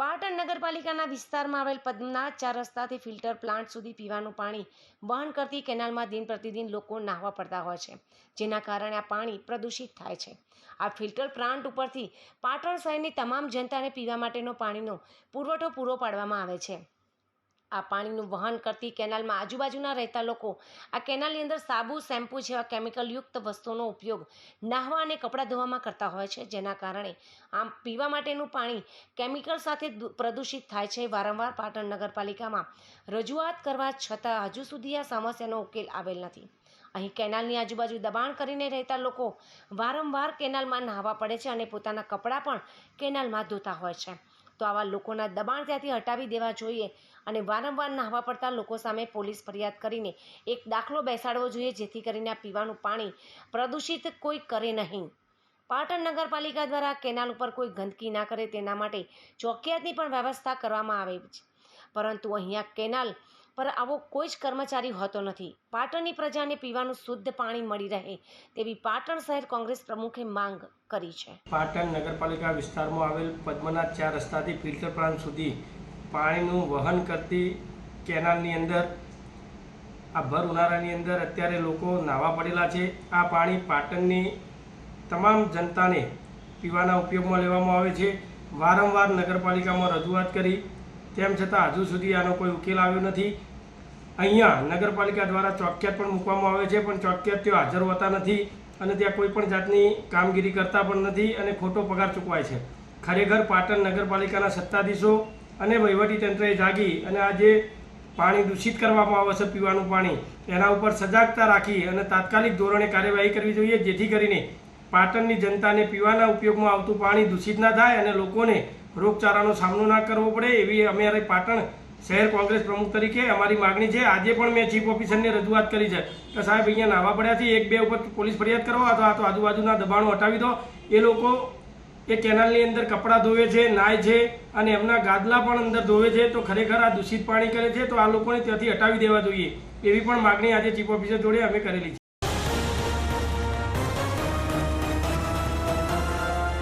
પાટણ નગરપાલિકાના વિસ્તારમાં આવેલ પદ્મનાથ 4 રસ્તાથી ફિલ્ટર પ્લાન્ટ સુધી પીવાનું પાણી વહન કરતી કેનાલમાં દિન પ્રતિદિન લોકો નાહવા પડતા હોય છે, જેના કારણે આ પાણી પ્રદૂષિત થાય છે। આ ફિલ્ટર પ્લાન્ટ ઉપરથી પાટણ શહેરની તમામ જનતાને પીવા માટેનો પાણીનો પુરવઠો પૂરો પાડવામાં આવે છે। આ પાણીનું વહન કરતી કેનાલમાં આજુબાજુના રહેતા લોકો આ કેનાલની અંદર સાબુ, શેમ્પૂ જેવા કેમિકલયુક્ત વસ્તુઓનો ઉપયોગ નાહવા અને કપડાં ધોવામાં કરતા હોય છે, જેના કારણે આમ પીવા માટેનું પાણી કેમિકલ સાથે પ્રદૂષિત થાય છે। વારંવાર પાટણ નગરપાલિકામાં રજૂઆત કરવા છતાં હજુ સુધી આ સમસ્યાનો ઉકેલ આવેલ નથી। અહીં કેનાલની આજુબાજુ દબાણ કરીને રહેતા લોકો વારંવાર કેનાલમાં નાહવા પડે છે અને પોતાના કપડાં પણ કેનાલમાં ધોતા હોય છે। તો આવા લોકોના દબાણ ત્યાંથી હટાવી દેવા જોઈએ અને વારંવાર નાહવા પડતા લોકો સામે પોલીસ ફરિયાદ કરીને એક દાખલો બેસાડવો જોઈએ, જેથી કરીને આ પીવાનું પાણી પ્રદૂષિત કોઈ કરે નહીં। પાટણ નગરપાલિકા દ્વારા કેનાલ ઉપર કોઈ ગંદકી ના કરે તેના માટે ચોકીયાતની પણ વ્યવસ્થા કરવામાં આવે છે, પરંતુ અહીંયા કેનાલ પર આવો કોઈ જ કર્મચારી હોતો નથી। પાટણની પ્રજાને પીવાનું શુદ્ધ પાણી મળી રહે તેવી પાટણ શહેર કોંગ્રેસ પ્રમુખે માંગ કરી છે। પાટણ નગરપાલિકા વિસ્તારમાં આવેલ પદ્મનાથ 4 રસ્તાથી ફિલ્ટર પ્લાન્ટ સુધી પાણીનું વહન કરતી કેનાલની અંદર આ ભર ઉનાળાની અંદર અત્યારે લોકો નાહવા પડેલા છે। આ પાણી પાટણની તમામ જનતાને પીવાના ઉપયોગમાં લેવામાં આવે છે। વારંવાર નગરપાલિકામાં રજૂઆત કરી તેમ છતાં હજુ સુધી આનો કોઈ ઉકેલ આવ્યો નથી। અહીંયા નગરપાલિકા દ્વારા ચોકિયાત પણ મૂકવામાં આવે છે, પણ ચોકિયાત તેઓ હાજર હોતા નથી અને ત્યાં કોઈ પણ જાતની કામગીરી કરતા પણ નથી અને ખોટો પગાર ચૂકવાય છે। ખરેખર પાટણ નગરપાલિકાના સત્તાધીશો અને વહીવટીતંત્રએ જાગી અને આ જે પાણી દૂષિત કરવામાં આવે છે પીવાનું પાણી, એના ઉપર સજાગતા રાખી અને તાત્કાલિક ધોરણે કાર્યવાહી કરવી જોઈએ, જેથી કરીને પાટણની જનતાને પીવાના ઉપયોગમાં આવતું પાણી દૂષિત ના થાય અને લોકોને રોગચાળાનો સામનો ના કરવો પડે, એવી અમારી પાટણ શહેર કોંગ્રેસ પ્રમુખ તરીકે અમારી માગણી છે। આજે પણ મેં ચીફ ઓફિસરને રજૂઆત કરી છે કે સાહેબ અહીંયા નાહવા પડ્યાથી 1-2 ઉપર પોલીસ ફરિયાદ કરો અથવા તો આજુબાજુના દબાણો હટાવી દો। એ લોકો એ કેનાલની અંદર કપડાં ધોવે છે, નાય છે અને એમના ગાદલા પણ અંદર ધોવે છે, તો ખરેખર આ દૂષિત પાણી કરે છે, તો આ લોકોને ત્યાંથી હટાવી દેવા જોઈએ, એવી પણ માગણી આજે ચીફ ઓફિસર જોડે અમે કરેલી છે।